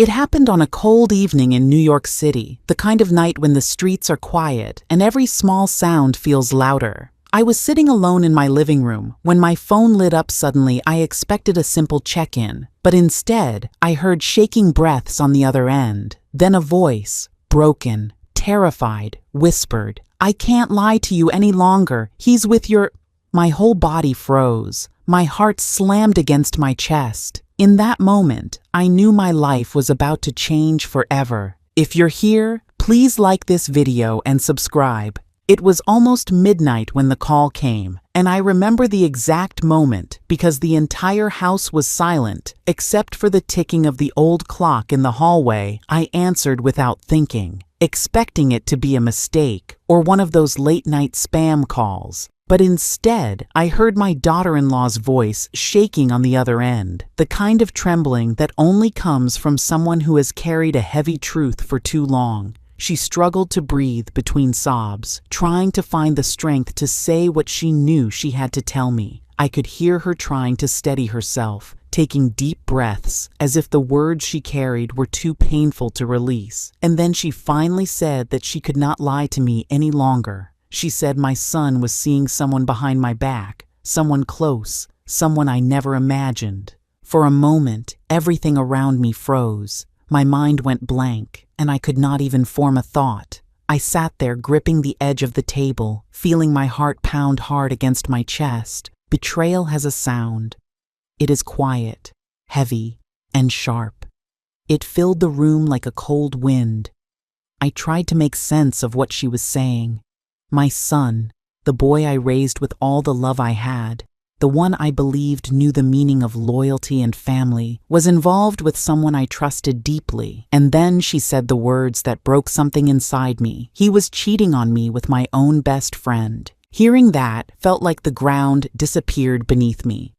It happened on a cold evening in New York City, the kind of night when the streets are quiet and every small sound feels louder. I was sitting alone in my living room when my phone lit up suddenly. I expected a simple check-in, but instead, I heard shaking breaths on the other end. Then a voice, broken, terrified, whispered, "I can't lie to you any longer. He's with your—" My whole body froze. My heart slammed against my chest. In that moment, I knew my life was about to change forever. If you're here, please like this video and subscribe. It was almost midnight when the call came, and I remember the exact moment because the entire house was silent, except for the ticking of the old clock in the hallway. I answered without thinking, expecting it to be a mistake or one of those late-night spam calls. But instead, I heard my daughter-in-law's voice shaking on the other end, the kind of trembling that only comes from someone who has carried a heavy truth for too long. She struggled to breathe between sobs, trying to find the strength to say what she knew she had to tell me. I could hear her trying to steady herself, taking deep breaths, as if the words she carried were too painful to release. And then she finally said that she could not lie to me any longer. She said my son was seeing someone behind my back, someone close, someone I never imagined. For a moment, everything around me froze. My mind went blank, and I could not even form a thought. I sat there gripping the edge of the table, feeling my heart pound hard against my chest. Betrayal has a sound. It is quiet, heavy, and sharp. It filled the room like a cold wind. I tried to make sense of what she was saying. My son, the boy I raised with all the love I had, the one I believed knew the meaning of loyalty and family, was involved with someone I trusted deeply. And then she said the words that broke something inside me. He was cheating on me with my own best friend. Hearing that felt like the ground disappeared beneath me.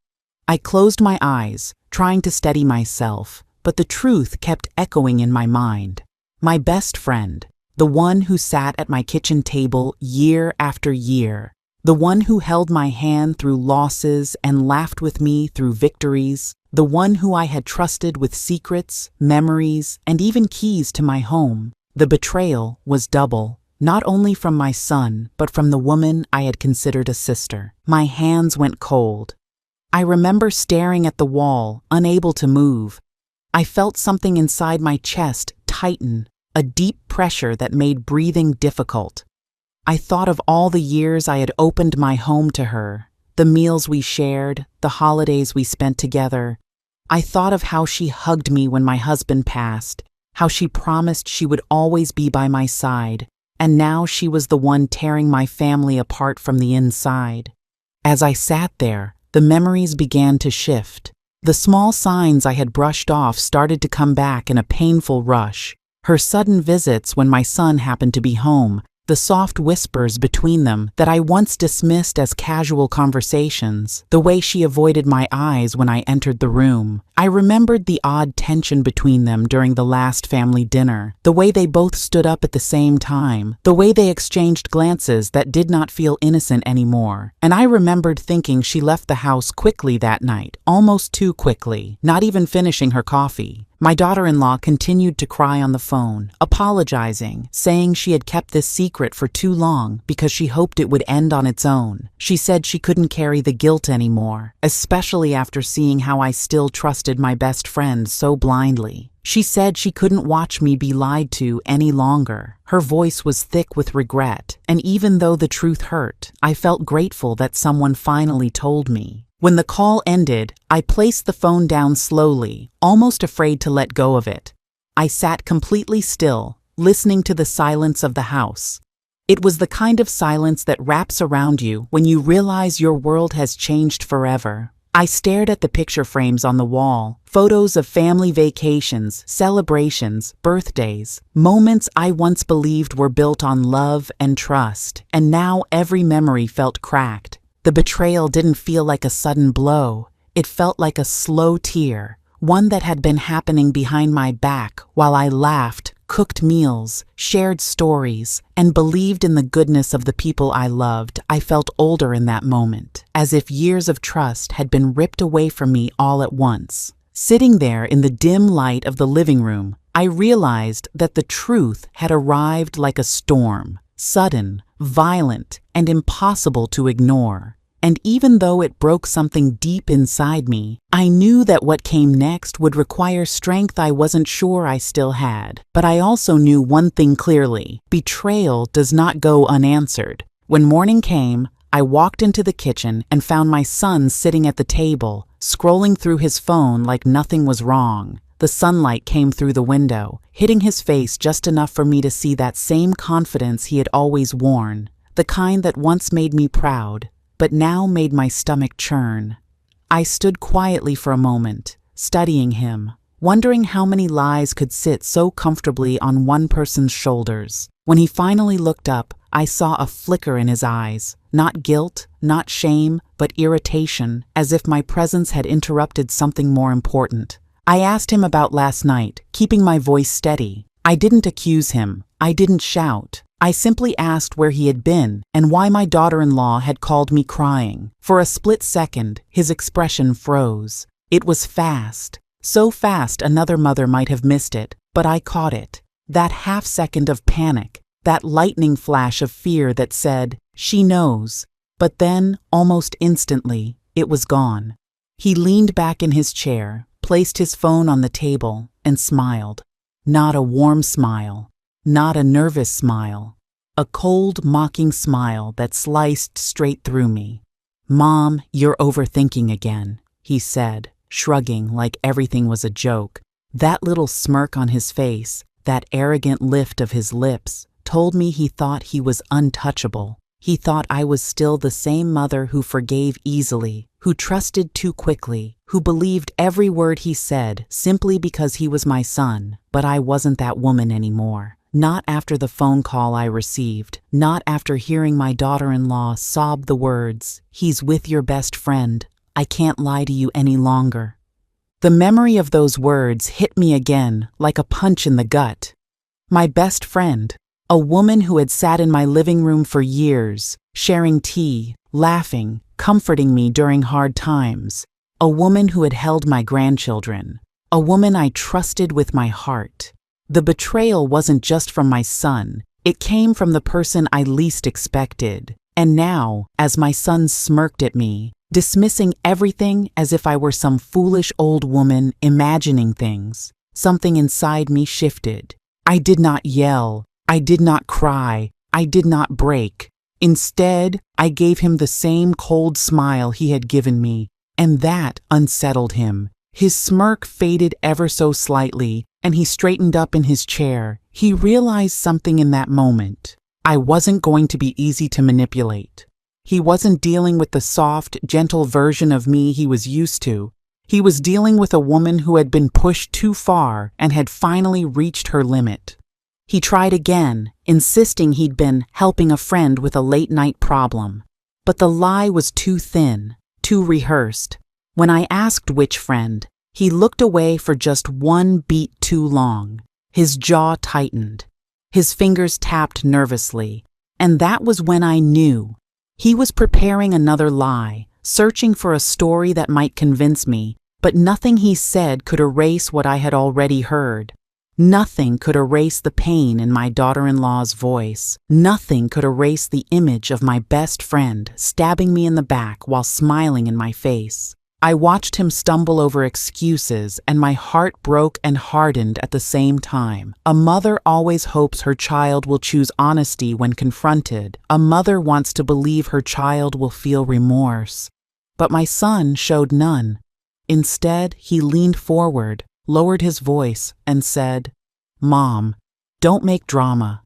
I closed my eyes, trying to steady myself, but the truth kept echoing in my mind. My best friend. The one who sat at my kitchen table year after year. The one who held my hand through losses and laughed with me through victories. The one who I had trusted with secrets, memories, and even keys to my home. The betrayal was double, not only from my son, but from the woman I had considered a sister. My hands went cold. I remember staring at the wall, unable to move. I felt something inside my chest tighten. A deep pressure that made breathing difficult. I thought of all the years I had opened my home to her, the meals we shared, the holidays we spent together. I thought of how she hugged me when my husband passed, how she promised she would always be by my side, and now she was the one tearing my family apart from the inside. As I sat there, the memories began to shift. The small signs I had brushed off started to come back in a painful rush. Her sudden visits when my son happened to be home, the soft whispers between them that I once dismissed as casual conversations, the way she avoided my eyes when I entered the room. I remembered the odd tension between them during the last family dinner, the way they both stood up at the same time, the way they exchanged glances that did not feel innocent anymore. And I remembered thinking she left the house quickly that night, almost too quickly, not even finishing her coffee. My daughter-in-law continued to cry on the phone, apologizing, saying she had kept this secret for too long because she hoped it would end on its own. She said she couldn't carry the guilt anymore, especially after seeing how I still trusted my best friend so blindly. She said she couldn't watch me be lied to any longer. Her voice was thick with regret, and even though the truth hurt, I felt grateful that someone finally told me. When the call ended, I placed the phone down slowly, almost afraid to let go of it. I sat completely still, listening to the silence of the house. It was the kind of silence that wraps around you when you realize your world has changed forever. I stared at the picture frames on the wall, photos of family vacations, celebrations, birthdays, moments I once believed were built on love and trust, and now every memory felt cracked. The betrayal didn't feel like a sudden blow. It felt like a slow tear, one that had been happening behind my back while I laughed, cooked meals, shared stories, and believed in the goodness of the people I loved. I felt older in that moment, as if years of trust had been ripped away from me all at once. Sitting there in the dim light of the living room, I realized that the truth had arrived like a storm, sudden, violent, and impossible to ignore. And even though it broke something deep inside me, I knew that what came next would require strength I wasn't sure I still had. But I also knew one thing clearly: betrayal does not go unanswered. When morning came, I walked into the kitchen and found my son sitting at the table, scrolling through his phone like nothing was wrong. The sunlight came through the window, hitting his face just enough for me to see that same confidence he had always worn, the kind that once made me proud, but now made my stomach churn. I stood quietly for a moment, studying him, wondering how many lies could sit so comfortably on one person's shoulders. When he finally looked up, I saw a flicker in his eyes, not guilt, not shame, but irritation, as if my presence had interrupted something more important. I asked him about last night, keeping my voice steady. I didn't accuse him. I didn't shout. I simply asked where he had been and why my daughter-in-law had called me crying. For a split second, his expression froze. It was fast. So fast another mother might have missed it, but I caught it. That half second of panic, that lightning flash of fear that said, "She knows." But then, almost instantly, it was gone. He leaned back in his chair, placed his phone on the table, and smiled. Not a warm smile, not a nervous smile, a cold, mocking smile that sliced straight through me. "Mom, you're overthinking again," he said, shrugging like everything was a joke. That little smirk on his face, that arrogant lift of his lips, told me he thought he was untouchable. He thought I was still the same mother who forgave easily, who trusted too quickly, who believed every word he said simply because he was my son. But I wasn't that woman anymore. Not after the phone call I received, not after hearing my daughter-in-law sob the words, "He's with your best friend. I can't lie to you any longer." The memory of those words hit me again like a punch in the gut. My best friend, a woman who had sat in my living room for years, sharing tea, laughing, comforting me during hard times. A woman who had held my grandchildren. A woman I trusted with my heart. The betrayal wasn't just from my son. It came from the person I least expected. And now, as my son smirked at me, dismissing everything as if I were some foolish old woman imagining things, something inside me shifted. I did not yell. I did not cry. I did not break. Instead, I gave him the same cold smile he had given me, and that unsettled him. His smirk faded ever so slightly, and he straightened up in his chair. He realized something in that moment. I wasn't going to be easy to manipulate. He wasn't dealing with the soft, gentle version of me he was used to. He was dealing with a woman who had been pushed too far and had finally reached her limit. He tried again, insisting he'd been helping a friend with a late-night problem. But the lie was too thin, too rehearsed. When I asked which friend, he looked away for just one beat too long. His jaw tightened. His fingers tapped nervously. And that was when I knew. He was preparing another lie, searching for a story that might convince me, but nothing he said could erase what I had already heard. Nothing could erase the pain in my daughter-in-law's voice. Nothing could erase the image of my best friend stabbing me in the back while smiling in my face. I watched him stumble over excuses, and my heart broke and hardened at the same time. A mother always hopes her child will choose honesty when confronted. A mother wants to believe her child will feel remorse. But my son showed none. Instead, he leaned forward, lowered his voice, and said, "Mom, don't make drama.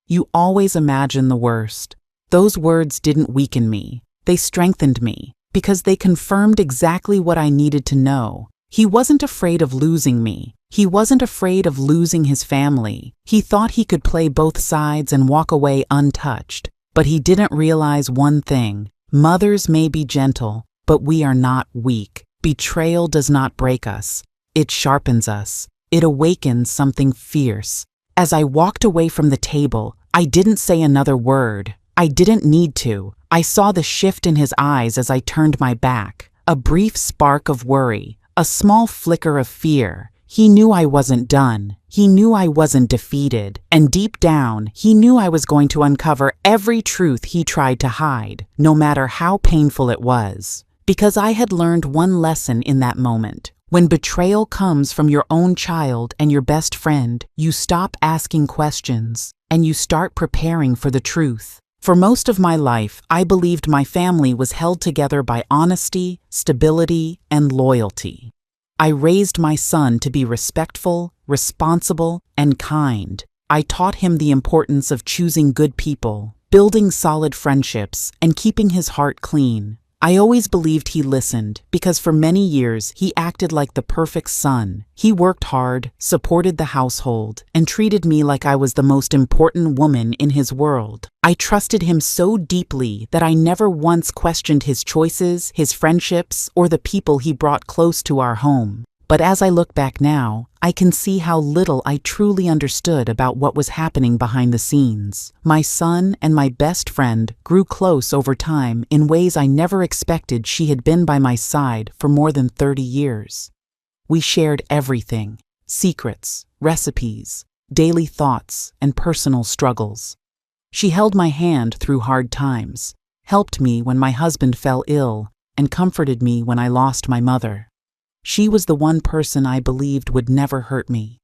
You always imagine the worst." Those words didn't weaken me. They strengthened me, because they confirmed exactly what I needed to know. He wasn't afraid of losing me. He wasn't afraid of losing his family. He thought he could play both sides and walk away untouched. But he didn't realize one thing. Mothers may be gentle, but we are not weak. Betrayal does not break us. It sharpens us. It awakens something fierce. As I walked away from the table, I didn't say another word. I didn't need to. I saw the shift in his eyes as I turned my back. A brief spark of worry, A small flicker of fear. He knew I wasn't done. He knew I wasn't defeated. And deep down, he knew I was going to uncover every truth he tried to hide, no matter how painful it was. Because I had learned one lesson in that moment. When betrayal comes from your own child and your best friend, you stop asking questions and you start preparing for the truth. For most of my life, I believed my family was held together by honesty, stability, and loyalty. I raised my son to be respectful, responsible, and kind. I taught him the importance of choosing good people, building solid friendships, and keeping his heart clean. I always believed he listened because for many years he acted like the perfect son. He worked hard, supported the household, and treated me like I was the most important woman in his world. I trusted him so deeply that I never once questioned his choices, his friendships, or the people he brought close to our home. But as I look back now, I can see how little I truly understood about what was happening behind the scenes. My son and my best friend grew close over time in ways I never expected. She had been by my side for more than 30 years. We shared everything: secrets, recipes, daily thoughts, and personal struggles. She held my hand through hard times, helped me when my husband fell ill, and comforted me when I lost my mother. She was the one person I believed would never hurt me.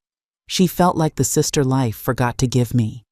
She felt like the sister life forgot to give me.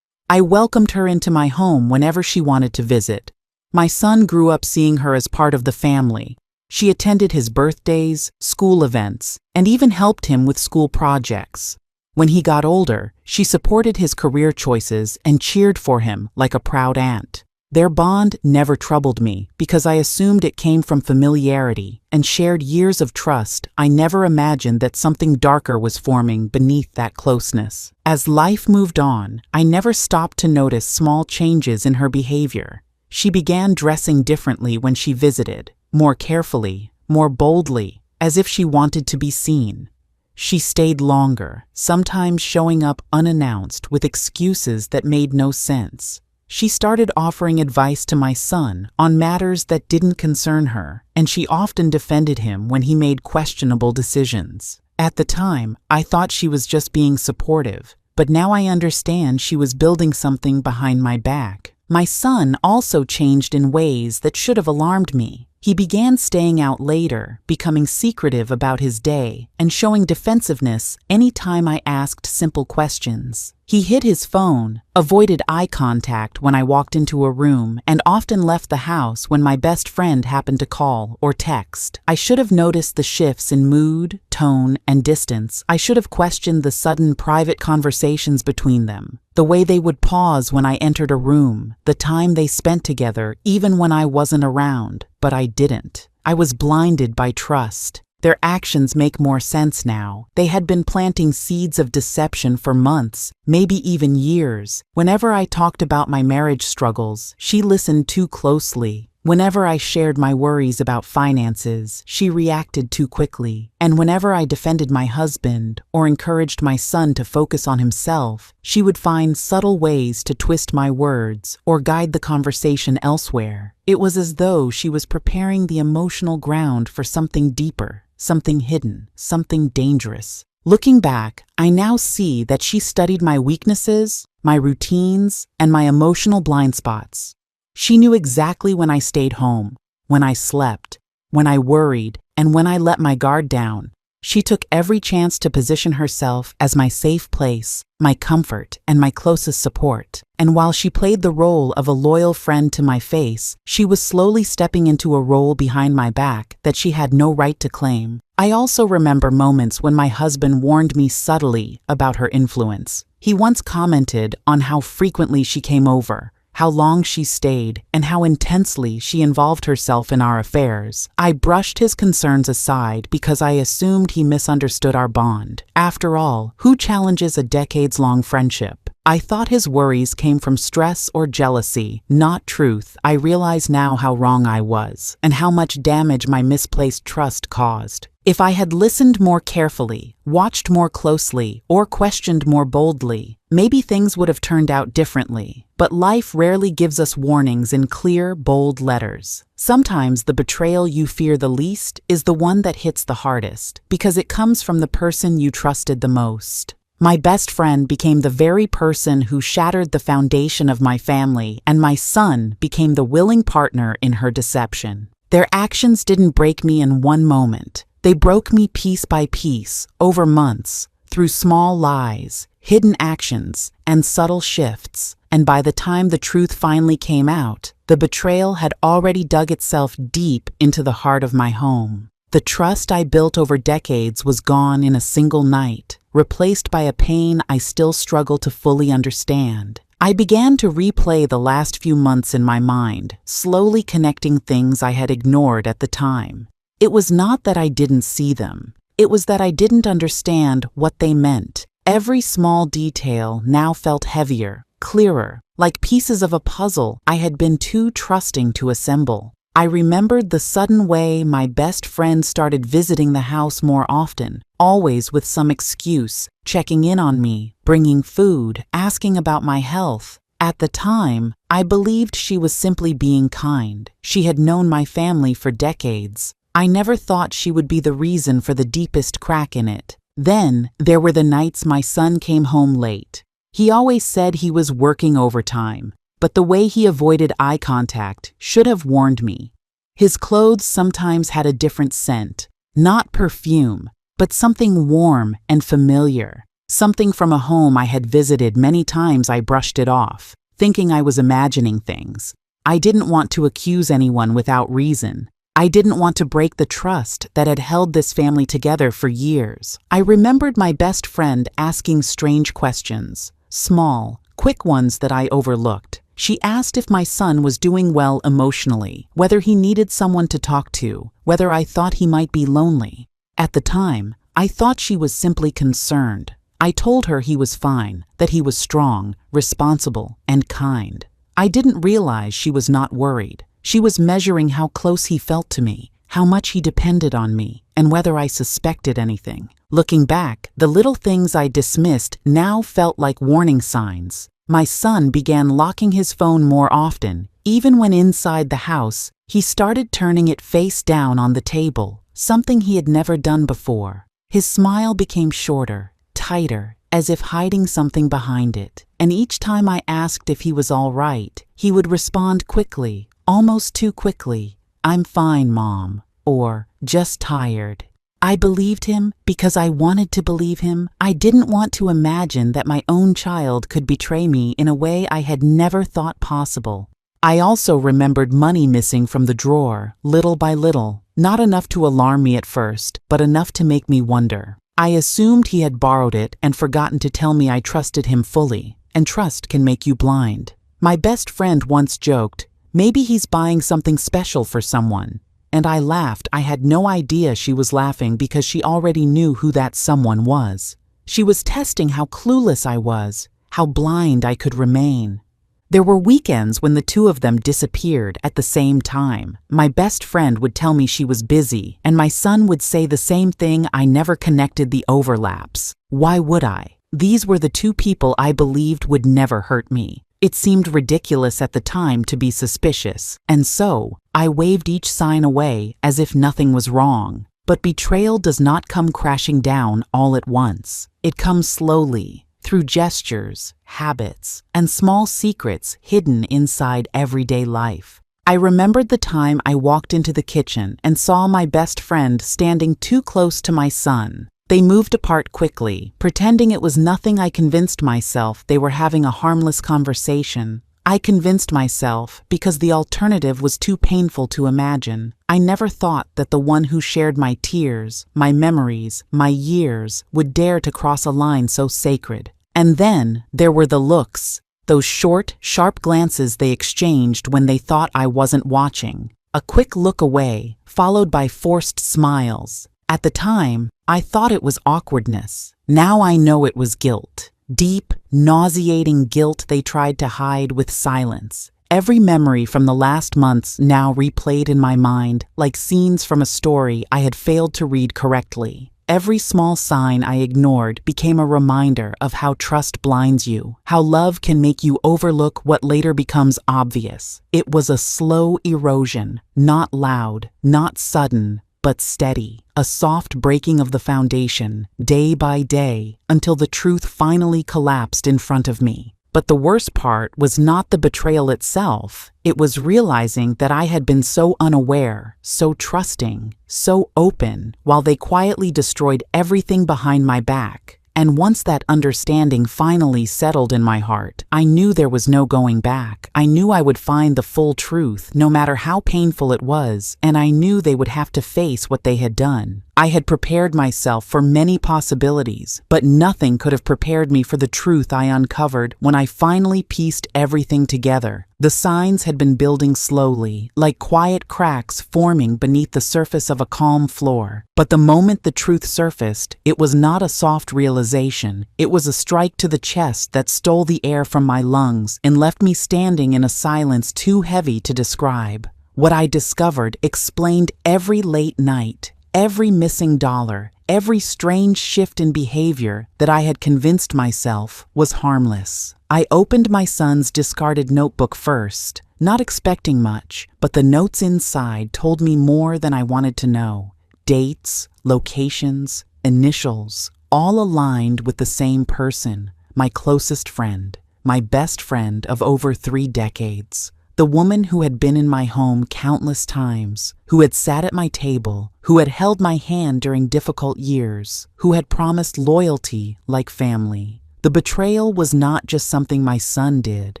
I welcomed her into my home whenever she wanted to visit. My son grew up seeing her as part of the family. She attended his birthdays, school events, and even helped him with school projects. When he got older, she supported his career choices and cheered for him like a proud aunt. Their bond never troubled me because I assumed it came from familiarity and shared years of trust. I never imagined that something darker was forming beneath that closeness. As life moved on, I never stopped to notice small changes in her behavior. She began dressing differently when she visited, more carefully, more boldly, as if she wanted to be seen. She stayed longer, sometimes showing up unannounced with excuses that made no sense. She started offering advice to my son on matters that didn't concern her, and she often defended him when he made questionable decisions. At the time, I thought she was just being supportive, but now I understand she was building something behind my back. My son also changed in ways that should have alarmed me. He began staying out later, becoming secretive about his day, and showing defensiveness anytime I asked simple questions. He hid his phone, avoided eye contact when I walked into a room, and often left the house when my best friend happened to call or text. I should have noticed the shifts in mood, tone, and distance. I should have questioned the sudden private conversations between them, the way they would pause when I entered a room, the time they spent together even when I wasn't around. But I didn't. I was blinded by trust. Their actions make more sense now. They had been planting seeds of deception for months, maybe even years. Whenever I talked about my marriage struggles, she listened too closely. Whenever I shared my worries about finances, she reacted too quickly. And whenever I defended my husband or encouraged my son to focus on himself, she would find subtle ways to twist my words or guide the conversation elsewhere. It was as though she was preparing the emotional ground for something deeper, something hidden, something dangerous. Looking back, I now see that she studied my weaknesses, my routines, and my emotional blind spots. She knew exactly when I stayed home, when I slept, when I worried, and when I let my guard down. She took every chance to position herself as my safe place, my comfort, and my closest support. And while she played the role of a loyal friend to my face, she was slowly stepping into a role behind my back that she had no right to claim. I also remember moments when my husband warned me subtly about her influence. He once commented on how frequently she came over, how long she stayed, and how intensely she involved herself in our affairs. I brushed his concerns aside because I assumed he misunderstood our bond. After all, who challenges a decades-long friendship? I thought his worries came from stress or jealousy, not truth. I realize now how wrong I was, and how much damage my misplaced trust caused. If I had listened more carefully, watched more closely, or questioned more boldly, maybe things would have turned out differently. But life rarely gives us warnings in clear, bold letters. Sometimes the betrayal you fear the least is the one that hits the hardest, because it comes from the person you trusted the most. My best friend became the very person who shattered the foundation of my family, and my son became the willing partner in her deception. Their actions didn't break me in one moment. They broke me piece by piece, over months, through small lies, hidden actions, and subtle shifts. And by the time the truth finally came out, the betrayal had already dug itself deep into the heart of my home. The trust I built over decades was gone in a single night, replaced by a pain I still struggle to fully understand. I began to replay the last few months in my mind, slowly connecting things I had ignored at the time. It was not that I didn't see them. It was that I didn't understand what they meant. Every small detail now felt heavier, clearer, like pieces of a puzzle I had been too trusting to assemble. I remembered the sudden way my best friend started visiting the house more often, always with some excuse, checking in on me, bringing food, asking about my health. At the time, I believed she was simply being kind. She had known my family for decades. I never thought she would be the reason for the deepest crack in it. Then, there were the nights my son came home late. He always said he was working overtime, but the way he avoided eye contact should have warned me. His clothes sometimes had a different scent, not perfume, but something warm and familiar. Something from a home I had visited many times. I brushed it off, thinking I was imagining things. I didn't want to accuse anyone without reason. I didn't want to break the trust that had held this family together for years. I remembered my best friend asking strange questions, small, quick ones that I overlooked. She asked if my son was doing well emotionally, whether he needed someone to talk to, whether I thought he might be lonely. At the time, I thought she was simply concerned. I told her he was fine, that he was strong, responsible, and kind. I didn't realize she was not worried. She was measuring how close he felt to me, how much he depended on me, and whether I suspected anything. Looking back, the little things I dismissed now felt like warning signs. My son began locking his phone more often. Even when inside the house, he started turning it face down on the table, something he had never done before. His smile became shorter, tighter, as if hiding something behind it. And each time I asked if he was all right, he would respond quickly, almost too quickly, "I'm fine, Mom," or "just tired." I believed him because I wanted to believe him. I didn't want to imagine that my own child could betray me in a way I had never thought possible. I also remembered money missing from the drawer, little by little, not enough to alarm me at first, but enough to make me wonder. I assumed he had borrowed it and forgotten to tell me I trusted him fully, and trust can make you blind. My best friend once joked, "Maybe he's buying something special for someone." And I laughed. I had no idea she was laughing because she already knew who that someone was. She was testing how clueless I was, how blind I could remain. There were weekends when the two of them disappeared at the same time. My best friend would tell me she was busy, and my son would say the same thing. I never connected the overlaps. Why would I? These were the two people I believed would never hurt me. It seemed ridiculous at the time to be suspicious, and so I waved each sign away as if nothing was wrong. But betrayal does not come crashing down all at once. It comes slowly, through gestures, habits, and small secrets hidden inside everyday life. I remembered the time I walked into the kitchen and saw my best friend standing too close to my son. They moved apart quickly, pretending it was nothing. I convinced myself they were having a harmless conversation. I convinced myself because the alternative was too painful to imagine. I never thought that the one who shared my tears, my memories, my years, would dare to cross a line so sacred. And then there were the looks, those short, sharp glances they exchanged when they thought I wasn't watching. A quick look away, followed by forced smiles. At the time, I thought it was awkwardness. Now I know it was guilt. Deep, nauseating guilt they tried to hide with silence. Every memory from the last months now replayed in my mind like scenes from a story I had failed to read correctly. Every small sign I ignored became a reminder of how trust blinds you, how love can make you overlook what later becomes obvious. It was a slow erosion, not loud, not sudden, but steady, a soft breaking of the foundation, day by day, until the truth finally collapsed in front of me. But the worst part was not the betrayal itself. It was realizing that I had been so unaware, so trusting, so open, while they quietly destroyed everything behind my back. And once that understanding finally settled in my heart, I knew there was no going back. I knew I would find the full truth, no matter how painful it was, and I knew they would have to face what they had done. I had prepared myself for many possibilities, but nothing could have prepared me for the truth I uncovered when I finally pieced everything together. The signs had been building slowly, like quiet cracks forming beneath the surface of a calm floor. But the moment the truth surfaced, it was not a soft realization. It was a strike to the chest that stole the air from my lungs and left me standing in a silence too heavy to describe. What I discovered explained every late night, every missing dollar, every strange shift in behavior that I had convinced myself was harmless. I opened my son's discarded notebook first, not expecting much, but the notes inside told me more than I wanted to know. Dates, locations, initials, all aligned with the same person, my closest friend, my best friend of over 3 decades. The woman who had been in my home countless times, who had sat at my table, who had held my hand during difficult years, who had promised loyalty like family. The betrayal was not just something my son did.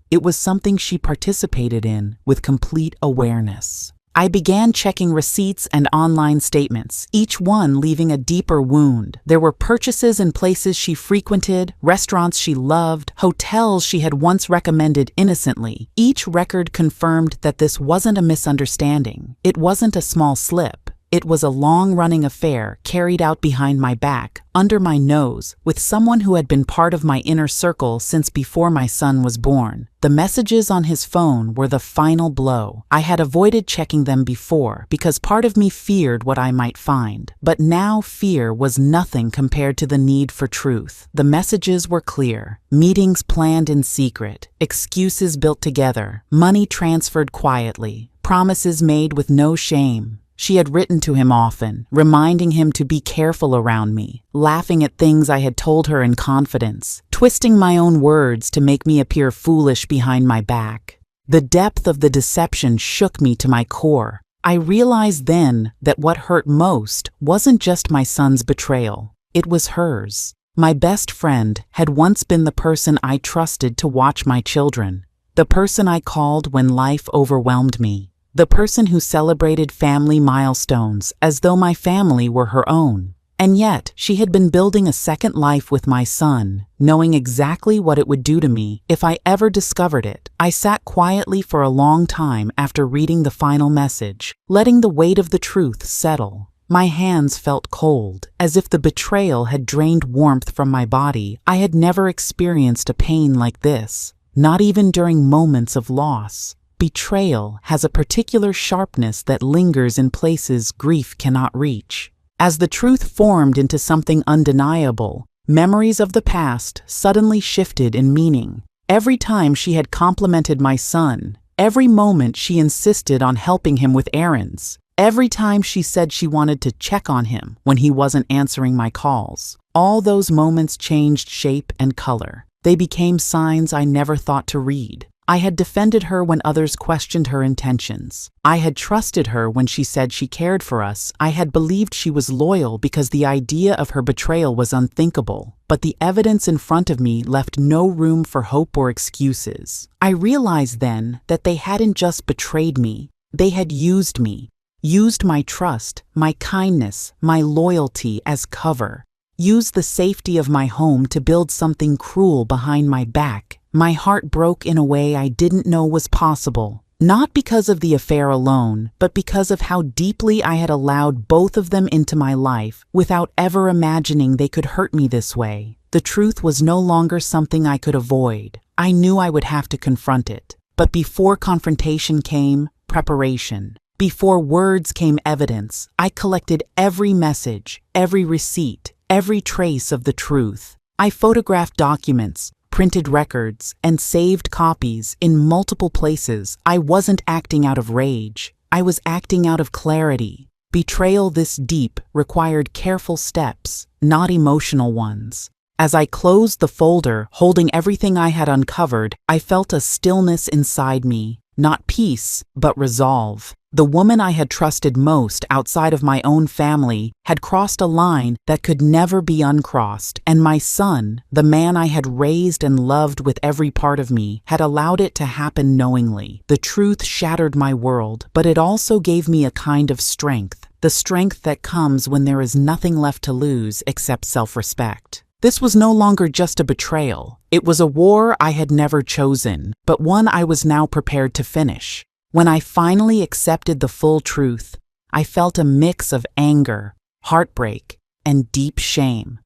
It was something she participated in with complete awareness. I began checking receipts and online statements, each one leaving a deeper wound. There were purchases in places she frequented, restaurants she loved, hotels she had once recommended innocently. Each record confirmed that this wasn't a misunderstanding. It wasn't a small slip. It was a long-running affair carried out behind my back, under my nose, with someone who had been part of my inner circle since before my son was born. The messages on his phone were the final blow. I had avoided checking them before because part of me feared what I might find. But now fear was nothing compared to the need for truth. The messages were clear. Meetings planned in secret, excuses built together, money transferred quietly, promises made with no shame. She had written to him often, reminding him to be careful around me, laughing at things I had told her in confidence, twisting my own words to make me appear foolish behind my back. The depth of the deception shook me to my core. I realized then that what hurt most wasn't just my son's betrayal. It was hers. My best friend had once been the person I trusted to watch my children, the person I called when life overwhelmed me. The person who celebrated family milestones as though my family were her own. And yet, she had been building a second life with my son, knowing exactly what it would do to me if I ever discovered it. I sat quietly for a long time after reading the final message, letting the weight of the truth settle. My hands felt cold, as if the betrayal had drained warmth from my body. I had never experienced a pain like this, not even during moments of loss. Betrayal has a particular sharpness that lingers in places grief cannot reach. As the truth formed into something undeniable, memories of the past suddenly shifted in meaning. Every time she had complimented my son, every moment she insisted on helping him with errands, every time she said she wanted to check on him when he wasn't answering my calls, all those moments changed shape and color. They became signs I never thought to read. I had defended her when others questioned her intentions. I had trusted her when she said she cared for us. I had believed she was loyal because the idea of her betrayal was unthinkable. But the evidence in front of me left no room for hope or excuses. I realized then that they hadn't just betrayed me. They had used me. Used my trust, my kindness, my loyalty as cover. Used the safety of my home to build something cruel behind my back. My heart broke in a way I didn't know was possible, not because of the affair alone, but because of how deeply I had allowed both of them into my life without ever imagining they could hurt me this way. The truth was no longer something I could avoid. I knew I would have to confront it. But before confrontation came preparation. Before words came evidence, I collected every message, every receipt, every trace of the truth. I photographed documents, printed records, and saved copies in multiple places. I wasn't acting out of rage. I was acting out of clarity. Betrayal this deep required careful steps, not emotional ones. As I closed the folder, holding everything I had uncovered, I felt a stillness inside me, not peace, but resolve. The woman I had trusted most outside of my own family had crossed a line that could never be uncrossed, and my son, the man I had raised and loved with every part of me, had allowed it to happen knowingly. The truth shattered my world, but it also gave me a kind of strength, the strength that comes when there is nothing left to lose except self-respect. This was no longer just a betrayal. It was a war I had never chosen, but one I was now prepared to finish. When I finally accepted the full truth, I felt a mix of anger, heartbreak, and deep shame.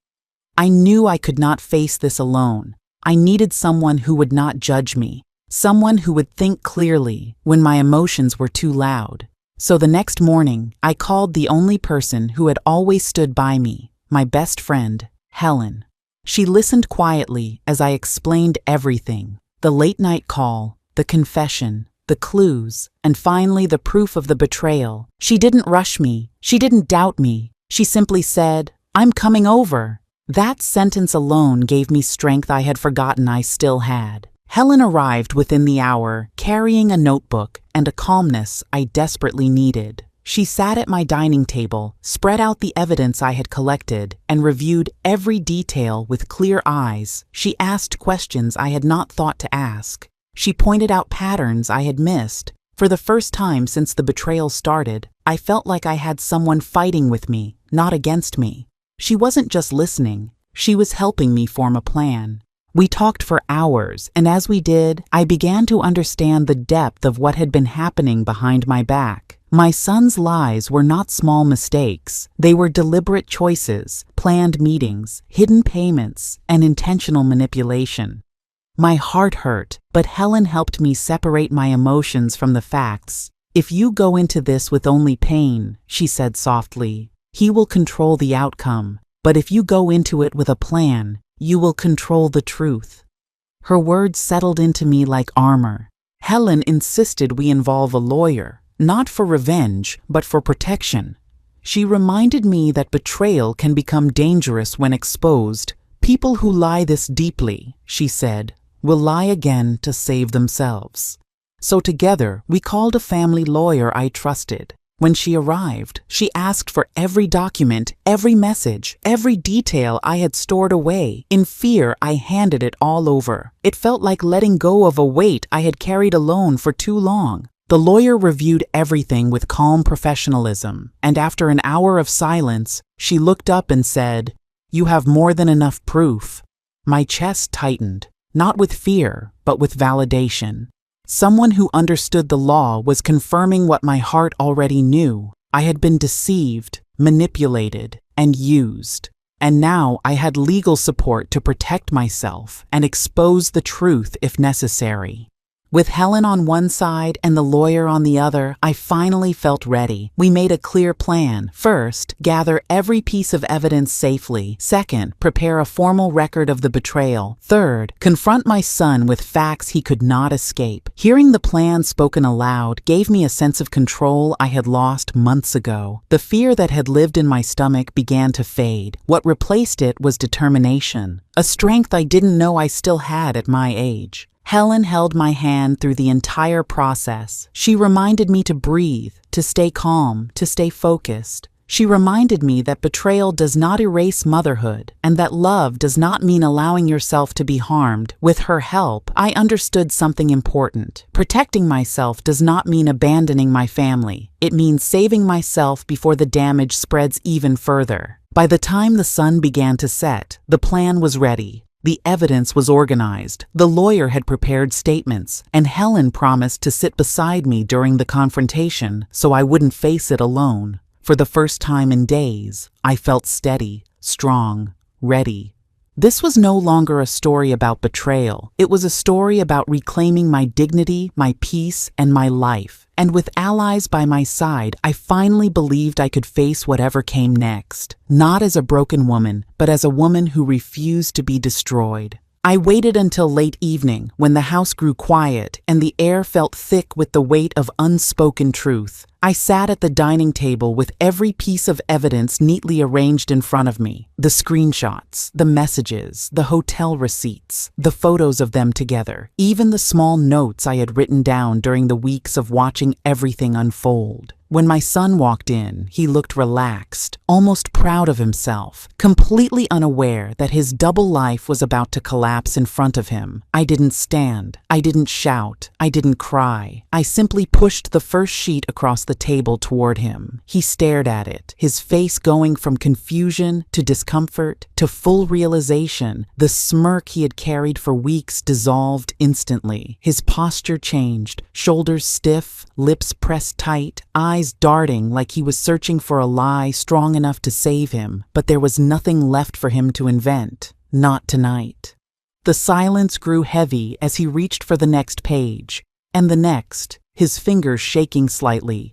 I knew I could not face this alone. I needed someone who would not judge me, someone who would think clearly when my emotions were too loud. So the next morning, I called the only person who had always stood by me, my best friend, Helen. She listened quietly as I explained everything: the late-night call, the confession, the clues, and finally the proof of the betrayal. She didn't rush me. She didn't doubt me. She simply said, "I'm coming over." That sentence alone gave me strength I had forgotten I still had. Helen arrived within the hour, carrying a notebook and a calmness I desperately needed. She sat at my dining table, spread out the evidence I had collected, and reviewed every detail with clear eyes. She asked questions I had not thought to ask. She pointed out patterns I had missed. For the first time since the betrayal started, I felt like I had someone fighting with me, not against me. She wasn't just listening, she was helping me form a plan. We talked for hours, and as we did, I began to understand the depth of what had been happening behind my back. My son's lies were not small mistakes. They were deliberate choices, planned meetings, hidden payments, and intentional manipulation. My heart hurt, but Helen helped me separate my emotions from the facts. "If you go into this with only pain," she said softly, "he will control the outcome. But if you go into it with a plan, you will control the truth." Her words settled into me like armor. Helen insisted we involve a lawyer, not for revenge, but for protection. She reminded me that betrayal can become dangerous when exposed. "People who lie this deeply," she said, "will lie again to save themselves." So together, we called a family lawyer I trusted. When she arrived, she asked for every document, every message, every detail I had stored away. In fear, I handed it all over. It felt like letting go of a weight I had carried alone for too long. The lawyer reviewed everything with calm professionalism, and after an hour of silence, she looked up and said, "You have more than enough proof." My chest tightened, not with fear, but with validation. Someone who understood the law was confirming what my heart already knew. I had been deceived, manipulated, and used. And now I had legal support to protect myself and expose the truth if necessary. With Helen on one side and the lawyer on the other, I finally felt ready. We made a clear plan. First, gather every piece of evidence safely. Second, prepare a formal record of the betrayal. Third, confront my son with facts he could not escape. Hearing the plan spoken aloud gave me a sense of control I had lost months ago. The fear that had lived in my stomach began to fade. What replaced it was determination, a strength I didn't know I still had at my age. Helen held my hand through the entire process. She reminded me to breathe, to stay calm, to stay focused. She reminded me that betrayal does not erase motherhood, and that love does not mean allowing yourself to be harmed. With her help, I understood something important. Protecting myself does not mean abandoning my family. It means saving myself before the damage spreads even further. By the time the sun began to set, the plan was ready. The evidence was organized, the lawyer had prepared statements, and Helen promised to sit beside me during the confrontation so I wouldn't face it alone. For the first time in days, I felt steady, strong, ready. This was no longer a story about betrayal. It was a story about reclaiming my dignity, my peace, and my life. And with allies by my side, I finally believed I could face whatever came next. Not as a broken woman, but as a woman who refused to be destroyed. I waited until late evening, when the house grew quiet and the air felt thick with the weight of unspoken truth. I sat at the dining table with every piece of evidence neatly arranged in front of me. The screenshots, the messages, the hotel receipts, the photos of them together, even the small notes I had written down during the weeks of watching everything unfold. When my son walked in, he looked relaxed, almost proud of himself, completely unaware that his double life was about to collapse in front of him. I didn't stand, I didn't shout, I didn't cry. I simply pushed the first sheet across the table toward him. He stared at it, his face going from confusion to discomfort to full realization. The smirk he had carried for weeks dissolved instantly. His posture changed, shoulders stiff, lips pressed tight, eyes darting like he was searching for a lie strong enough to save him. But there was nothing left for him to invent. Not tonight. The silence grew heavy as he reached for the next page, and the next, his fingers shaking slightly.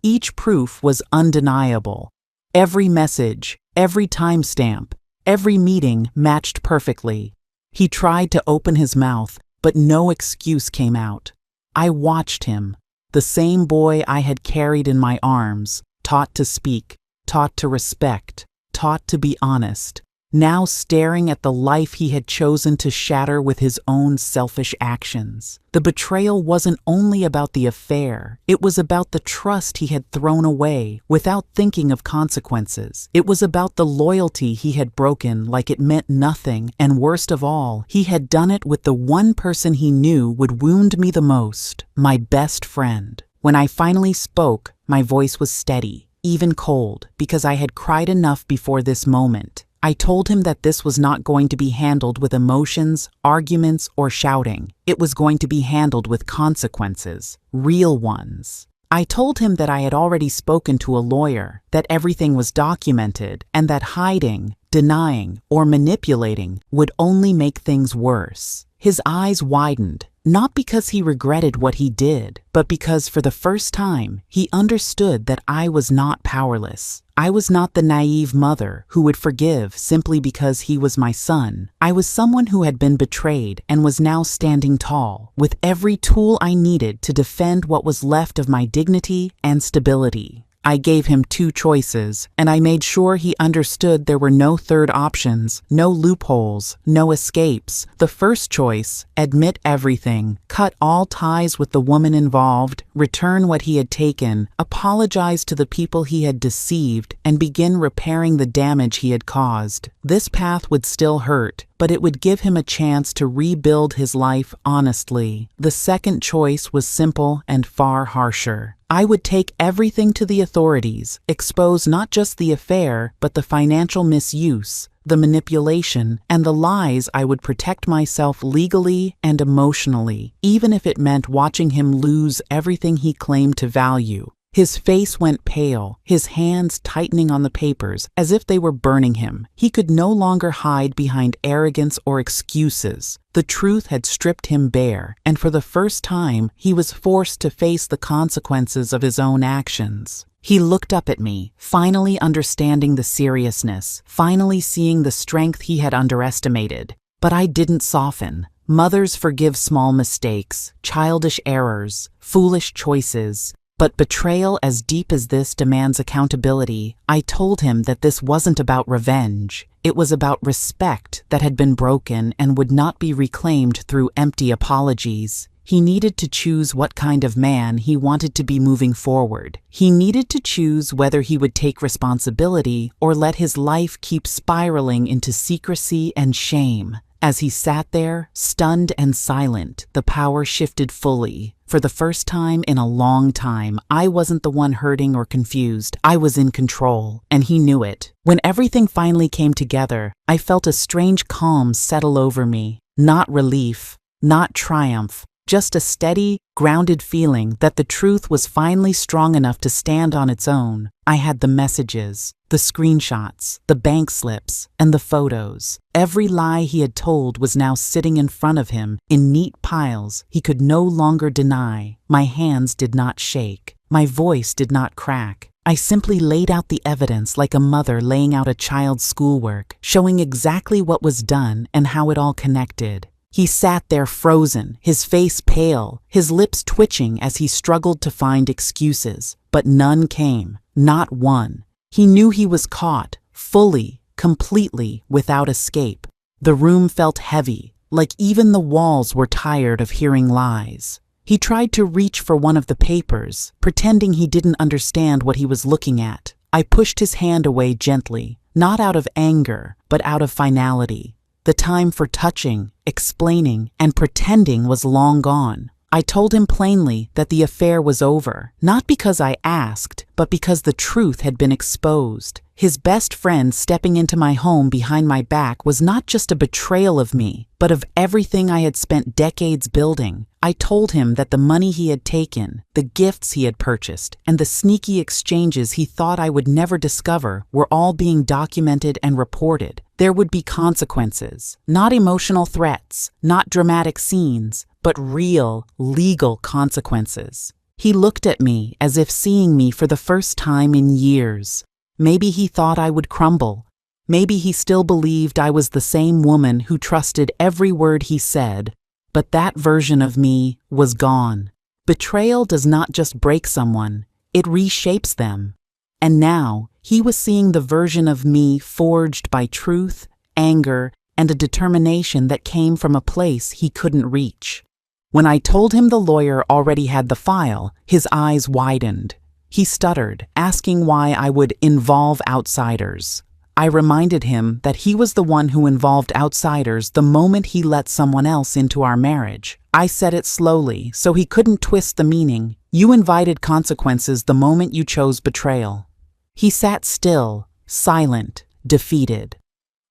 Each proof was undeniable. Every message, every timestamp, every meeting matched perfectly. He tried to open his mouth, but no excuse came out. I watched him, the same boy I had carried in my arms, taught to speak, taught to respect, taught to be honest, now staring at the life he had chosen to shatter with his own selfish actions. The betrayal wasn't only about the affair, it was about the trust he had thrown away without thinking of consequences. It was about the loyalty he had broken like it meant nothing, and worst of all, he had done it with the one person he knew would wound me the most, my best friend. When I finally spoke, my voice was steady, even cold, because I had cried enough before this moment. I told him that this was not going to be handled with emotions, arguments, or shouting. It was going to be handled with consequences, real ones. I told him that I had already spoken to a lawyer, that everything was documented, and that hiding, denying, or manipulating would only make things worse. His eyes widened, not because he regretted what he did, but because for the first time, he understood that I was not powerless. I was not the naive mother who would forgive simply because he was my son. I was someone who had been betrayed and was now standing tall, with every tool I needed to defend what was left of my dignity and stability. I gave him two choices, and I made sure he understood there were no third options, no loopholes, no escapes. The first choice, admit everything, cut all ties with the woman involved, return what he had taken, apologize to the people he had deceived, and begin repairing the damage he had caused. This path would still hurt, but it would give him a chance to rebuild his life honestly. The second choice was simple and far harsher. I would take everything to the authorities, expose not just the affair, but the financial misuse, the manipulation, and the lies. I would protect myself legally and emotionally, even if it meant watching him lose everything he claimed to value. His face went pale, his hands tightening on the papers as if they were burning him. He could no longer hide behind arrogance or excuses. The truth had stripped him bare, and for the first time, he was forced to face the consequences of his own actions. He looked up at me, finally understanding the seriousness, finally seeing the strength he had underestimated. But I didn't soften. Mothers forgive small mistakes, childish errors, foolish choices. But betrayal as deep as this demands accountability. I told him that this wasn't about revenge. It was about respect that had been broken and would not be reclaimed through empty apologies. He needed to choose what kind of man he wanted to be moving forward. He needed to choose whether he would take responsibility or let his life keep spiraling into secrecy and shame. As he sat there, stunned and silent, the power shifted fully. For the first time in a long time, I wasn't the one hurting or confused. I was in control, and he knew it. When everything finally came together, I felt a strange calm settle over me. Not relief, not triumph, Just a steady, grounded feeling that the truth was finally strong enough to stand on its own. I had the messages, the screenshots, the bank slips, and the photos. Every lie he had told was now sitting in front of him in neat piles he could no longer deny. My hands did not shake. My voice did not crack. I simply laid out the evidence like a mother laying out a child's schoolwork, showing exactly what was done and how it all connected. He sat there frozen, his face pale, his lips twitching as he struggled to find excuses. But none came, not one. He knew he was caught, fully, completely, without escape. The room felt heavy, like even the walls were tired of hearing lies. He tried to reach for one of the papers, pretending he didn't understand what he was looking at. I pushed his hand away gently, not out of anger, but out of finality. The time for touching, explaining, and pretending was long gone. I told him plainly that the affair was over, not because I asked, but because the truth had been exposed. His best friend stepping into my home behind my back was not just a betrayal of me, but of everything I had spent decades building. I told him that the money he had taken, the gifts he had purchased, and the sneaky exchanges he thought I would never discover were all being documented and reported. There would be consequences, not emotional threats, not dramatic scenes, but real, legal consequences. He looked at me as if seeing me for the first time in years. Maybe he thought I would crumble. Maybe he still believed I was the same woman who trusted every word he said. But that version of me was gone. Betrayal does not just break someone, it reshapes them. And now, he was seeing the version of me forged by truth, anger, and a determination that came from a place he couldn't reach. When I told him the lawyer already had the file, his eyes widened. He stuttered, asking why I would involve outsiders. I reminded him that he was the one who involved outsiders the moment he let someone else into our marriage. I said it slowly, so he couldn't twist the meaning. You invited consequences the moment you chose betrayal. He sat still, silent, defeated.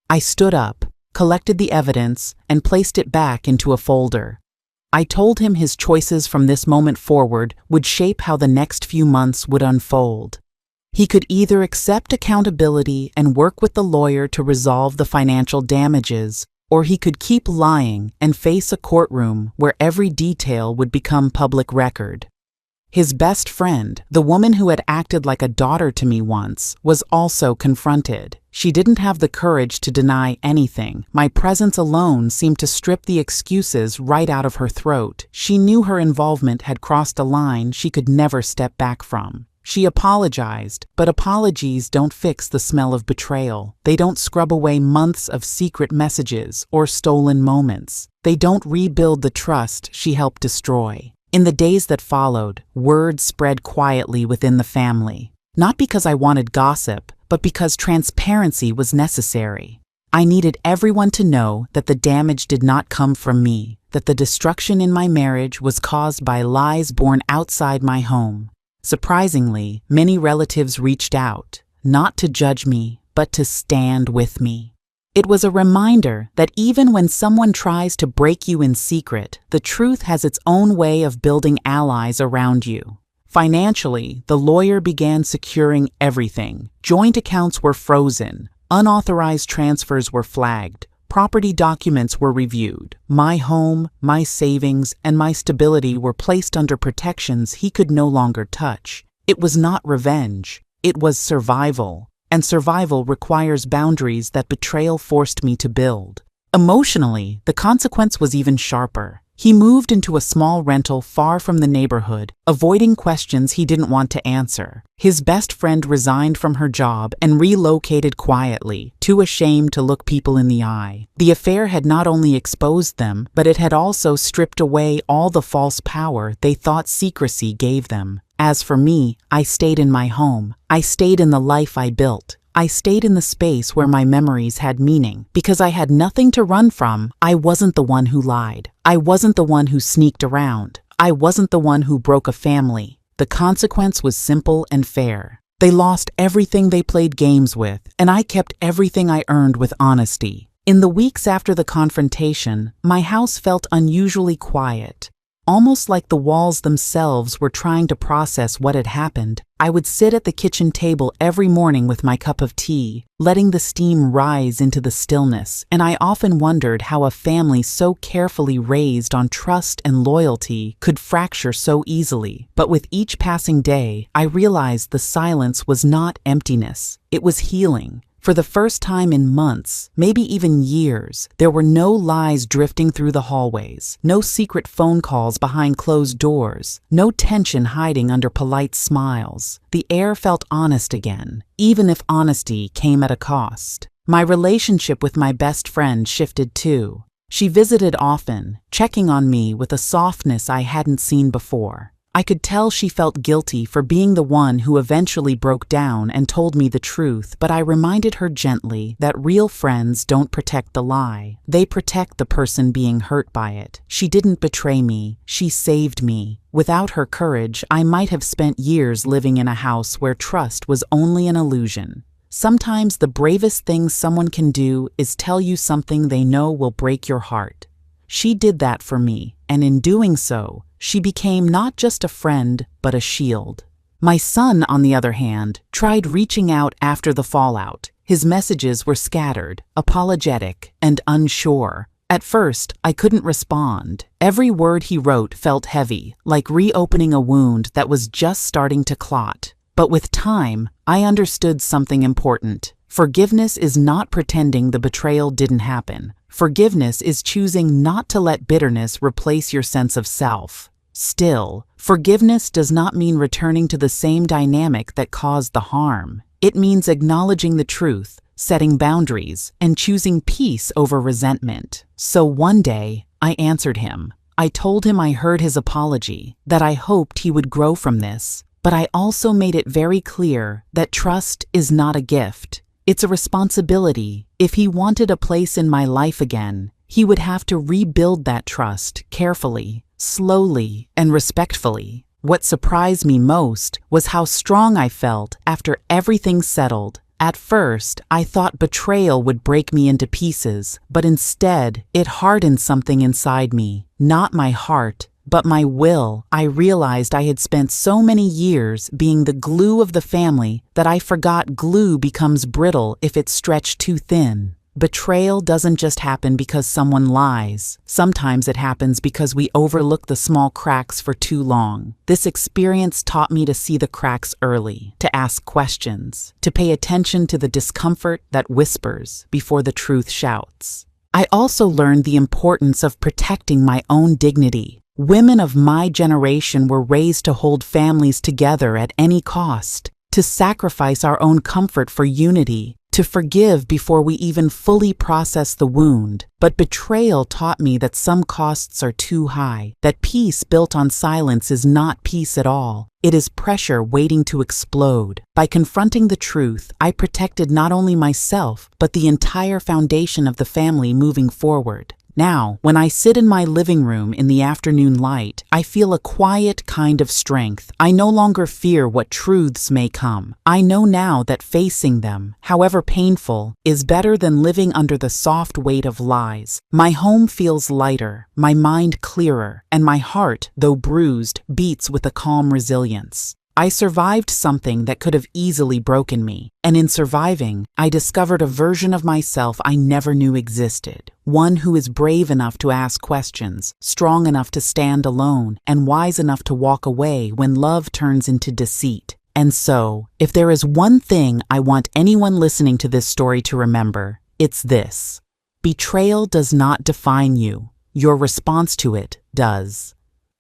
I stood up, collected the evidence, and placed it back into a folder. I told him his choices from this moment forward would shape how the next few months would unfold. He could either accept accountability and work with the lawyer to resolve the financial damages, or he could keep lying and face a courtroom where every detail would become public record. His best friend, the woman who had acted like a daughter to me once, was also confronted. She didn't have the courage to deny anything. My presence alone seemed to strip the excuses right out of her throat. She knew her involvement had crossed a line she could never step back from. She apologized, but apologies don't fix the smell of betrayal. They don't scrub away months of secret messages or stolen moments. They don't rebuild the trust she helped destroy. In the days that followed, word spread quietly within the family. Not because I wanted gossip, but because transparency was necessary. I needed everyone to know that the damage did not come from me, that the destruction in my marriage was caused by lies born outside my home. Surprisingly, many relatives reached out, not to judge me, but to stand with me. It was a reminder that even when someone tries to break you in secret, the truth has its own way of building allies around you. Financially, the lawyer began securing everything. Joint accounts were frozen, unauthorized transfers were flagged, property documents were reviewed. My home, my savings, and my stability were placed under protections he could no longer touch. It was not revenge, it was survival. And survival requires boundaries that betrayal forced me to build. Emotionally, the consequence was even sharper. He moved into a small rental far from the neighborhood, avoiding questions he didn't want to answer. His best friend resigned from her job and relocated quietly, too ashamed to look people in the eye. The affair had not only exposed them, but it had also stripped away all the false power they thought secrecy gave them. As for me, I stayed in my home. I stayed in the life I built. I stayed in the space where my memories had meaning. Because I had nothing to run from, I wasn't the one who lied. I wasn't the one who sneaked around. I wasn't the one who broke a family. The consequence was simple and fair. They lost everything they played games with, and I kept everything I earned with honesty. In the weeks after the confrontation, my house felt unusually quiet. almost like the walls themselves were trying to process what had happened. I would sit at the kitchen table every morning with my cup of tea, letting the steam rise into the stillness, and I often wondered how a family so carefully raised on trust and loyalty could fracture so easily. But with each passing day, I realized the silence was not emptiness, it was healing. For the first time in months, maybe even years, there were no lies drifting through the hallways, no secret phone calls behind closed doors, no tension hiding under polite smiles. The air felt honest again, even if honesty came at a cost. My relationship with my best friend shifted too. She visited often, checking on me with a softness I hadn't seen before. I could tell she felt guilty for being the one who eventually broke down and told me the truth, but I reminded her gently that real friends don't protect the lie. They protect the person being hurt by it. She didn't betray me. She saved me. Without her courage, I might have spent years living in a house where trust was only an illusion. Sometimes the bravest thing someone can do is tell you something they know will break your heart. She did that for me, and in doing so, she became not just a friend, but a shield. My son, on the other hand, tried reaching out after the fallout. His messages were scattered, apologetic, and unsure. At first, I couldn't respond. Every word he wrote felt heavy, like reopening a wound that was just starting to clot. But with time, I understood something important. Forgiveness is not pretending the betrayal didn't happen. Forgiveness is choosing not to let bitterness replace your sense of self. Still, forgiveness does not mean returning to the same dynamic that caused the harm. It means acknowledging the truth, setting boundaries, and choosing peace over resentment. So one day, I answered him. I told him I heard his apology, that I hoped he would grow from this, but I also made it very clear that trust is not a gift. It's a responsibility. If he wanted a place in my life again, he would have to rebuild that trust carefully, slowly, and respectfully. What surprised me most was how strong I felt after everything settled. At first, I thought betrayal would break me into pieces, but instead, it hardened something inside me, not my heart, but my will. I realized I had spent so many years being the glue of the family that I forgot glue becomes brittle if it's stretched too thin. Betrayal doesn't just happen because someone lies. Sometimes it happens because we overlook the small cracks for too long. This experience taught me to see the cracks early, to ask questions, to pay attention to the discomfort that whispers before the truth shouts. I also learned the importance of protecting my own dignity. Women of my generation were raised to hold families together at any cost, to sacrifice our own comfort for unity, to forgive before we even fully process the wound. But betrayal taught me that some costs are too high, that peace built on silence is not peace at all. It is pressure waiting to explode. By confronting the truth, I protected not only myself, but the entire foundation of the family moving forward. Now, when I sit in my living room in the afternoon light, I feel a quiet kind of strength. I no longer fear what truths may come. I know now that facing them, however painful, is better than living under the soft weight of lies. My home feels lighter, my mind clearer, and my heart, though bruised, beats with a calm resilience. I survived something that could have easily broken me, and in surviving, I discovered a version of myself I never knew existed. One who is brave enough to ask questions, strong enough to stand alone, and wise enough to walk away when love turns into deceit. And so, if there is one thing I want anyone listening to this story to remember, it's this. Betrayal does not define you. Your response to it does.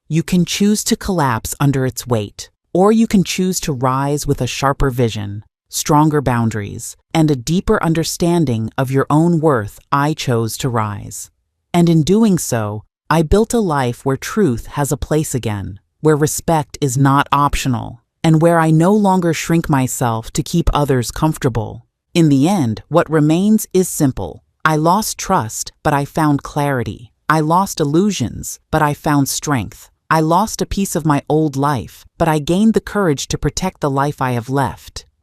You can choose to collapse under its weight, or you can choose to rise with a sharper vision, stronger boundaries, and a deeper understanding of your own worth. I chose to rise. And in doing so, I built a life where truth has a place again, where respect is not optional, and where I no longer shrink myself to keep others comfortable. In the end, what remains is simple. I lost trust, but I found clarity. I lost illusions, but I found strength. I lost a piece of my old life, but I gained the courage to protect the life I have left.